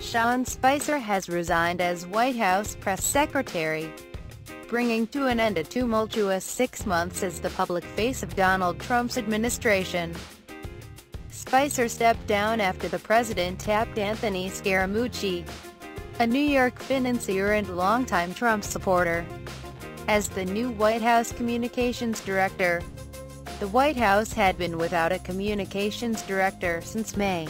Sean Spicer has resigned as White House press secretary, bringing to an end a tumultuous 6 months as the public face of Donald Trump's administration. Spicer stepped down after the president tapped Anthony Scaramucci, a New York financier and longtime Trump supporter, as the new White House communications director. The White House had been without a communications director since May,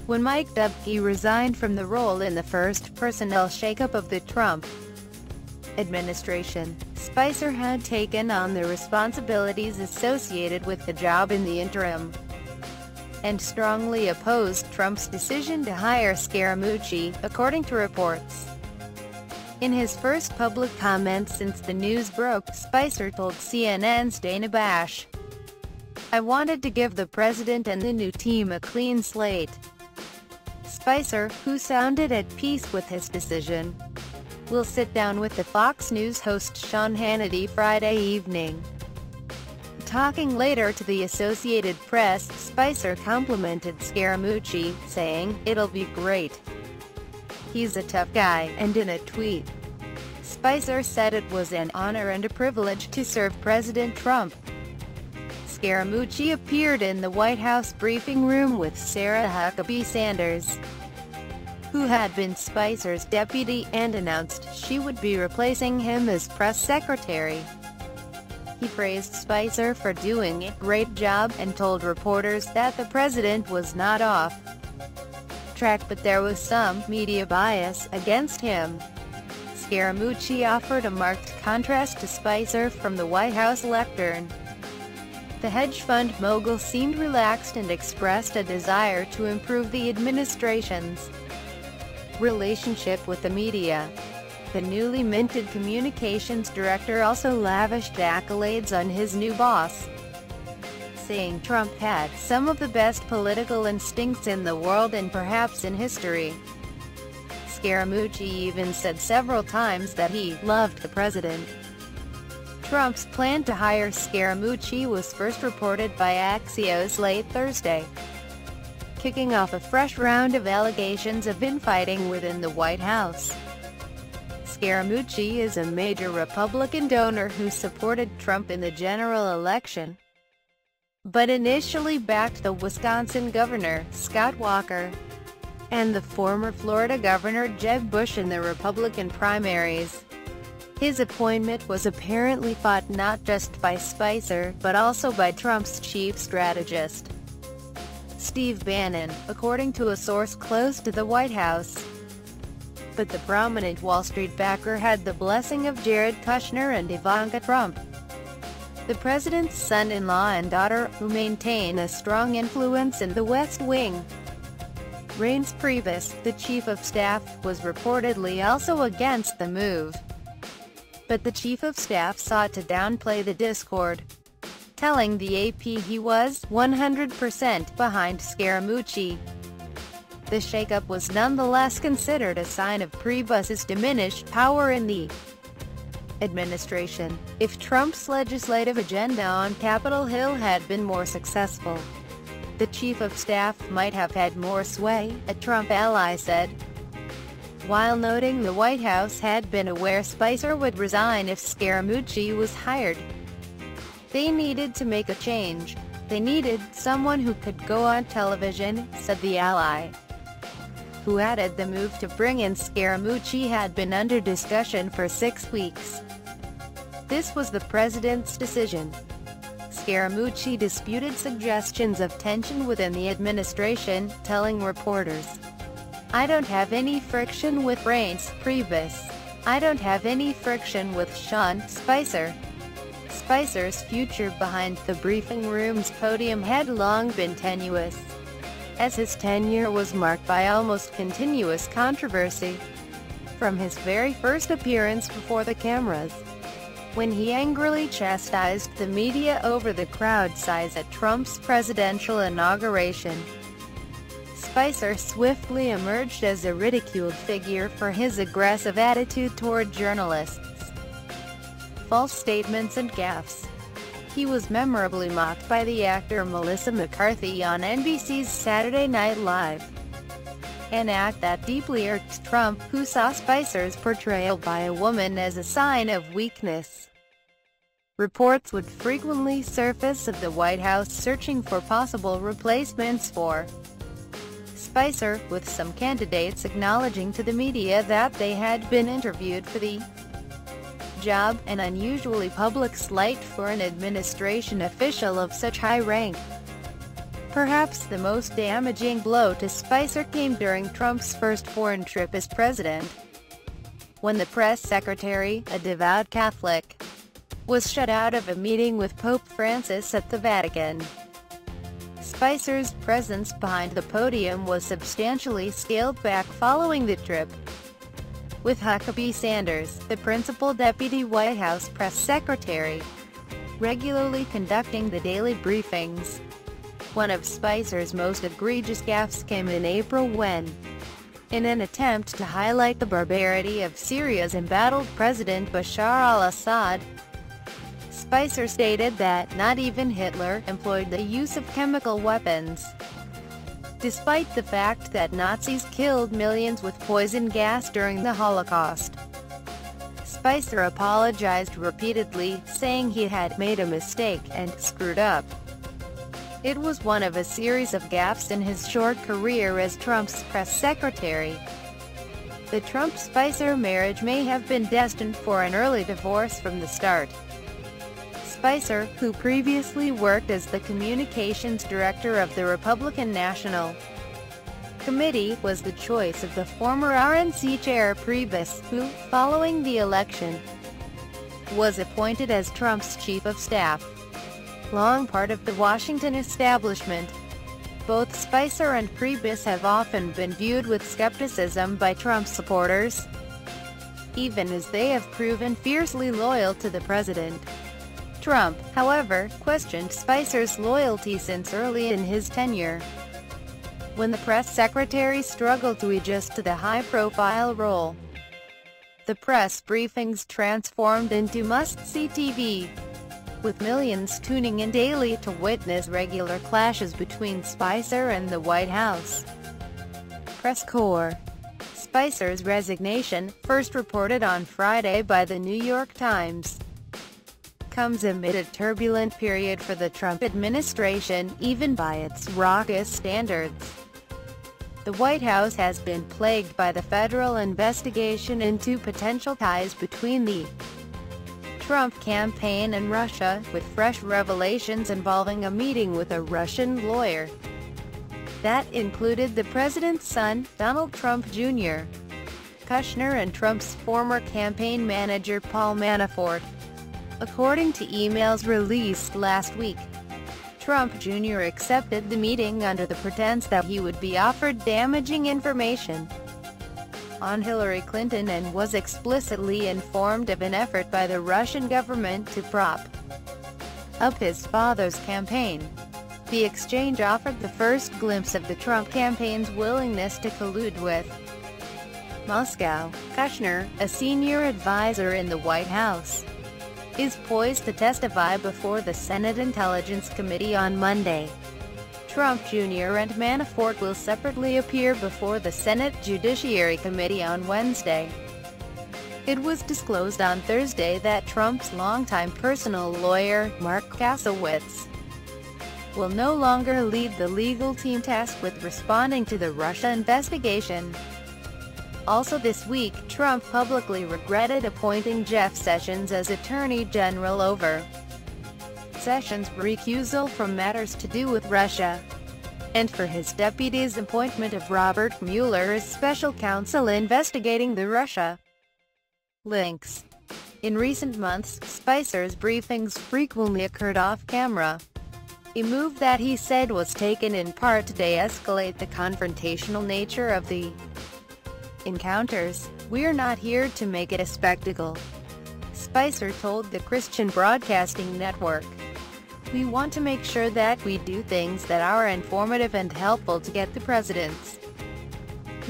when Mike Dubke resigned from the role in the first personnel shakeup of the Trump administration. Spicer had taken on the responsibilities associated with the job in the interim, and strongly opposed Trump's decision to hire Scaramucci, according to reports. In his first public comments since the news broke, Spicer told CNN's Dana Bash, "I wanted to give the president and the new team a clean slate." Spicer, who sounded at peace with his decision, will sit down with the Fox News host Sean Hannity Friday evening. Talking later to the Associated Press, Spicer complimented Scaramucci, saying, "It'll be great. He's a tough guy," and in a tweet, Spicer said it was an honor and a privilege to serve President Trump. Scaramucci appeared in the White House briefing room with Sarah Huckabee Sanders, who had been Spicer's deputy, and announced she would be replacing him as press secretary. He praised Spicer for doing a great job, and told reporters that the president was not off track but there was some media bias against him. Scaramucci offered a marked contrast to Spicer from the White House lectern. The hedge fund mogul seemed relaxed and expressed a desire to improve the administration's relationship with the media. The newly minted communications director also lavished accolades on his new boss, saying Trump had some of the best political instincts in the world and perhaps in history. Scaramucci even said several times that he loved the president. Trump's plan to hire Scaramucci was first reported by Axios late Thursday, kicking off a fresh round of allegations of infighting within the White House. Scaramucci is a major Republican donor who supported Trump in the general election, but initially backed the Wisconsin governor, Scott Walker, and the former Florida governor, Jeb Bush, in the Republican primaries. His appointment was apparently fought not just by Spicer, but also by Trump's chief strategist, Steve Bannon, according to a source close to the White House. But the prominent Wall Street backer had the blessing of Jared Kushner and Ivanka Trump, the president's son-in-law and daughter, who maintain a strong influence in the West Wing. Reince Priebus, the chief of staff, was reportedly also against the move, but the chief of staff sought to downplay the discord, telling the AP he was 100% behind Scaramucci. The shakeup was nonetheless considered a sign of Priebus's diminished power in the administration. If Trump's legislative agenda on Capitol Hill had been more successful, the chief of staff might have had more sway, a Trump ally said, while noting the White House had been aware Spicer would resign if Scaramucci was hired. They needed to make a change. They needed someone who could go on television, said the ally, who added the move to bring in Scaramucci had been under discussion for 6 weeks. This was the president's decision. Scaramucci disputed suggestions of tension within the administration, telling reporters, "I don't have any friction with Reince Priebus. I don't have any friction with Sean Spicer." Spicer's future behind the briefing room's podium had long been tenuous, as his tenure was marked by almost continuous controversy. From his very first appearance before the cameras, when he angrily chastised the media over the crowd size at Trump's presidential inauguration, Spicer swiftly emerged as a ridiculed figure for his aggressive attitude toward journalists, false statements and gaffes. He was memorably mocked by the actor Melissa McCarthy on NBC's Saturday Night Live. an act that deeply irked Trump, who saw Spicer's portrayal by a woman as a sign of weakness. Reports would frequently surface of the White House searching for possible replacements for Spicer, with some candidates acknowledging to the media that they had been interviewed for the job, an unusually public slight for an administration official of such high rank. Perhaps the most damaging blow to Spicer came during Trump's first foreign trip as president, when the press secretary, a devout Catholic, was shut out of a meeting with Pope Francis at the Vatican. Spicer's presence behind the podium was substantially scaled back following the trip, with Huckabee Sanders, the principal deputy White House press secretary, regularly conducting the daily briefings. One of Spicer's most egregious gaffes came in April when, in an attempt to highlight the barbarity of Syria's embattled President Bashar al-Assad, Spicer stated that not even Hitler employed the use of chemical weapons, despite the fact that Nazis killed millions with poison gas during the Holocaust. Spicer apologized repeatedly, saying he had made a mistake and screwed up. It was one of a series of gaffes in his short career as Trump's press secretary. The Trump-Spicer marriage may have been destined for an early divorce from the start. Spicer, who previously worked as the communications director of the Republican National Committee, was the choice of the former RNC chair Priebus, who, following the election, was appointed as Trump's chief of staff. Long part of the Washington establishment, both Spicer and Priebus have often been viewed with skepticism by Trump supporters, even as they have proven fiercely loyal to the president. Trump, however, questioned Spicer's loyalty since early in his tenure, when the press secretary struggled to adjust to the high-profile role. The press briefings transformed into must-see TV, with millions tuning in daily to witness regular clashes between Spicer and the White House press corps. Spicer's resignation, first reported on Friday by the New York Times, comes amid a turbulent period for the Trump administration, even by its raucous standards. The White House has been plagued by the federal investigation into potential ties between the Trump campaign and Russia, with fresh revelations involving a meeting with a Russian lawyer that included the president's son, Donald Trump Jr., Kushner, and Trump's former campaign manager Paul Manafort. According to emails released last week, Trump Jr. accepted the meeting under the pretense that he would be offered damaging information on Hillary Clinton and was explicitly informed of an effort by the Russian government to prop up his father's campaign. The exchange offered the first glimpse of the Trump campaign's willingness to collude with Moscow. Kushner, a senior advisor in the White House, is poised to testify before the Senate Intelligence Committee on Monday. Trump Jr. and Manafort will separately appear before the Senate Judiciary Committee on Wednesday. It was disclosed on Thursday that Trump's longtime personal lawyer, Mark Kasowitz, will no longer lead the legal team tasked with responding to the Russia investigation. Also this week, Trump publicly regretted appointing Jeff Sessions as Attorney General over Sessions' recusal from matters to do with Russia, and for his deputy's appointment of Robert Mueller as special counsel investigating the Russia links. In recent months, Spicer's briefings frequently occurred off-camera, a move that he said was taken in part to de-escalate the confrontational nature of the encounters. "We're not here to make it a spectacle," Spicer told the Christian Broadcasting Network. "We want to make sure that we do things that are informative and helpful to get the president's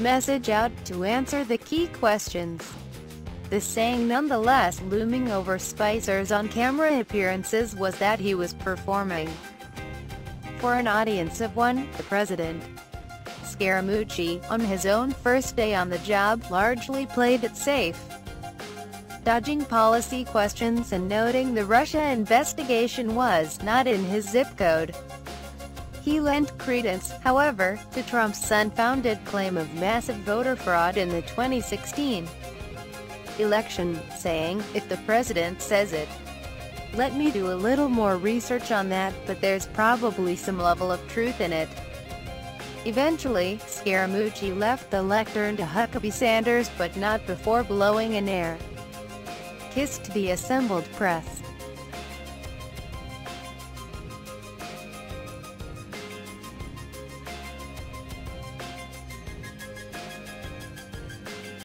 message out, to answer the key questions." The saying nonetheless looming over Spicer's on-camera appearances was that he was performing for an audience of one, the president. Scaramucci, on his own first day on the job, largely played it safe, dodging policy questions and noting the Russia investigation was not in his zip code. He lent credence, however, to Trump's unfounded claim of massive voter fraud in the 2016 election, saying, "If the president says it, let me do a little more research on that, but there's probably some level of truth in it." Eventually, Scaramucci left the lectern to Huckabee Sanders, but not before blowing an air kiss to the assembled press.